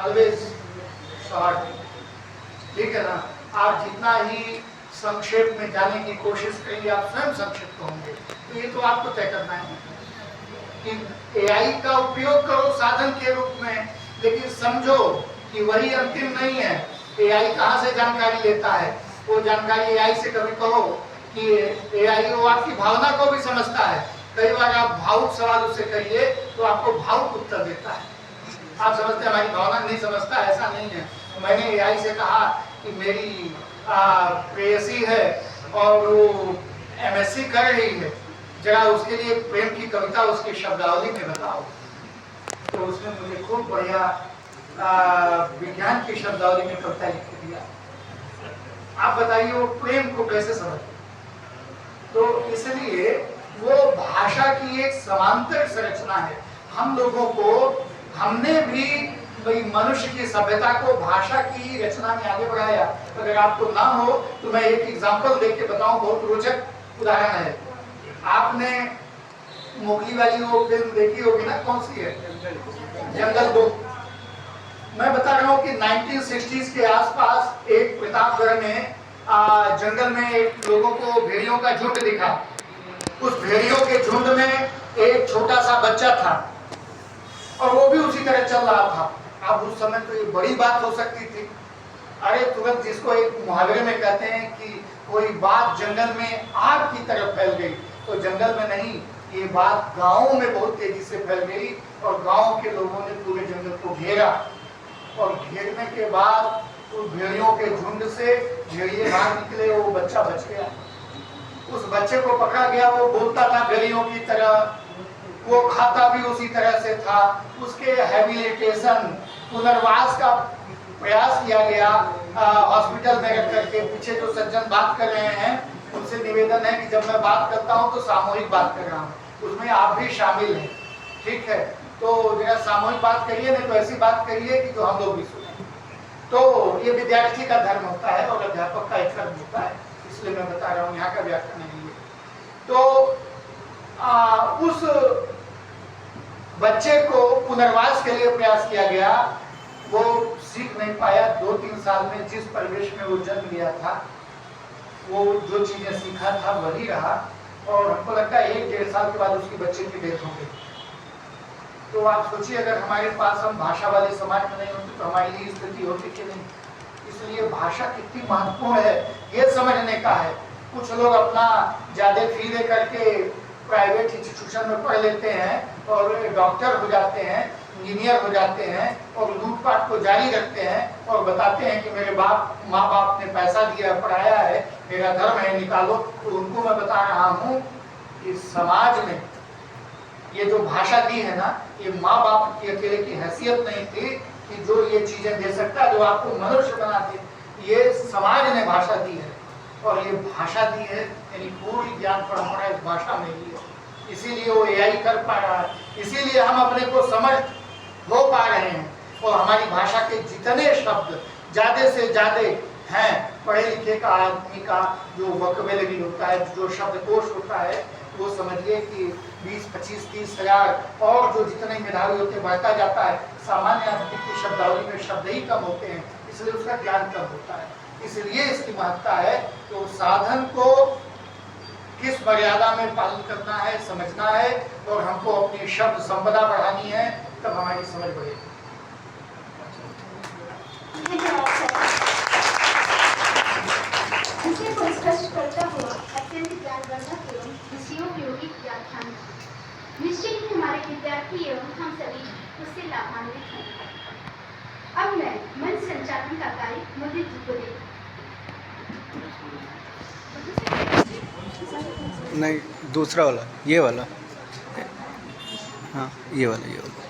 Always short, ठीक है ना। आप जितना ही संक्षेप में जाने की कोशिश करेंगे आप स्वयं संक्षिप्त होंगे। तो ये तो आपको तय करना है कि एआई का उपयोग करो साधन के रूप में, लेकिन समझो कि वही अंतिम नहीं है। एआई कहाँ से जानकारी लेता है? वो जानकारी एआई से कभी कहो कि एआई वो आपकी भावना को भी समझता है। कई बार आप भावुक सवाल उससे करिए तो आपको भावुक उत्तर देता है। आप समझते हैं हमारी भावना नहीं समझता, ऐसा नहीं है। मैंने एआई से कहा कि मेरी प्रेयसी है और वो एमएससी कर रही है, जरा उसके लिए प्रेम की कविता उसकी शब्दावली में बताओ। तो उसने मुझे खूब बढ़िया विज्ञान की शब्दावली में कविता लिख के दिया। आप बताइए वो प्रेम को कैसे समझते? तो इसलिए वो भाषा की एक समांतर संरचना है। हम लोगों को, हमने भी भाई मनुष्य की सभ्यता को भाषा की रचना में आगे बढ़ाया। अगर आपको ना हो तो मैं एक एग्जांपल देख के बताऊं, बहुत रोचक उदाहरण है। आपने मोगली वाली वो फिल्म देखी होगी ना, कौन सी है? जंगल बुक। मैं बता रहा हूँ कि 1960s के आसपास एक प्रतापगढ़ में जंगल में एक लोगों को भेड़ियों का झुंड दिखा। उस भेड़ियों के झुंड में एक छोटा सा बच्चा था और वो भी उसी तरह चल रहा था। अब उस समय तो ये बड़ी बात हो सकती थी। अरे तुरंत, जिसको एक मुहावरे में कहते हैं कि कोई बात जंगल में आग की तरह फैल गई, तो जंगल में नहीं, ये बात गांवों में बहुत तेजी से फैल गई और गांव के लोगों ने पूरे जंगल को घेरा। और घेरने के बाद उस भेड़ियों के झुंड से भेड़िए बाहर निकले, वो बच्चा बच गया। उस बच्चे को पकड़ा गया, वो बोलता था भेड़ियों की तरह, वो खाता भी उसी तरह से था। उसके हैबिलिटेशन, पुनर्वास का प्रयास किया गया हॉस्पिटल में रख करके। पीछे जो सज्जन बात कर रहे हैं उनसे निवेदन है कि जब मैं बात करता हूं तो सामूहिक बात कर रहा हूं, उसमें आप भी शामिल हैं, ठीक है? तो जरा सामूहिक बात करिए, नहीं तो ऐसी बात करिए कि जो हम लोग भी सुने। तो ये विद्यार्थी का धर्म होता है और अध्यापक का एक धर्म होता है, इसलिए मैं बता रहा हूँ, यहाँ का व्याख्या नहीं है। तो उस बच्चे को पुनर्वास के लिए प्रयास किया गया। वो सीख नहीं पाया। 2-3 साल में जिस परिवेश में वो जन्म लिया था, वो जो चीजें सीखा था वही रहा। और हमको लगता है 1-1.5 साल के बाद उसकी बच्चे की डेथ हो गई। तो आप सोचिए, अगर हमारे पास हम भाषा वाले समाज में नहीं होते तो हमारी ये स्थिति होती कि नहीं। इसलिए भाषा कितनी महत्वपूर्ण है ये समझने का है। कुछ लोग अपना ज्यादा फी दे करके प्राइवेट इंस्टीट्यूशन में पढ़ लेते हैं और डॉक्टर हो जाते हैं, इंजीनियर हो जाते हैं और लूटपाट को जारी रखते हैं और बताते हैं कि मेरे माँ बाप ने पैसा दिया, पढ़ाया है, मेरा धर्म है, निकालो। तो उनको मैं बता रहा हूँ कि समाज में ये जो भाषा दी है ना, ये माँ बाप की अकेले की हैसियत नहीं थी कि जो ये चीजें दे सकता है, जो आपको मनुष्य बना दे। ये समाज ने भाषा दी है और ये भाषा दी है, यानी पूरी ज्ञान परंपरा इस भाषा में ही है। इसीलिए वो एआई कर पा रहा है, इसीलिए हम अपने को समझ हो पा रहे हैं। और हमारी भाषा के जितने शब्द ज्यादा से ज्यादा हैं, पढ़े लिखे का आदमी का जो वोकैबुलरी होता है, जो शब्दकोश होता है, वो समझिए कि 20, 25, 30 हजार और जो जितने मेधावी होते हैं बढ़ता जाता है। सामान्य आदमी की शब्दावली में शब्द ही कम होते हैं, इसलिए उसका ज्ञान कम होता है। इसलिए इसकी महत्ता है तो साधन को किस मर्यादा में पालन करना है, समझना है और हमको अपनी शब्द संपदा बढ़ानी है, तब हमारी समझ बढ़ेगी। विषय को स्पष्ट करता हुआ अत्यंत ज्ञानवर्धक एवं विषयोपयोगी व्याख्यान। निश्चय ही हमारे विद्यार्थी एवं हम सभी उससे लाभान्वित हैं। अब मैं मंच संचालन का कार्य मुदित जी को देता। नहीं, दूसरा वाला, ये वाला, हाँ ये वाला।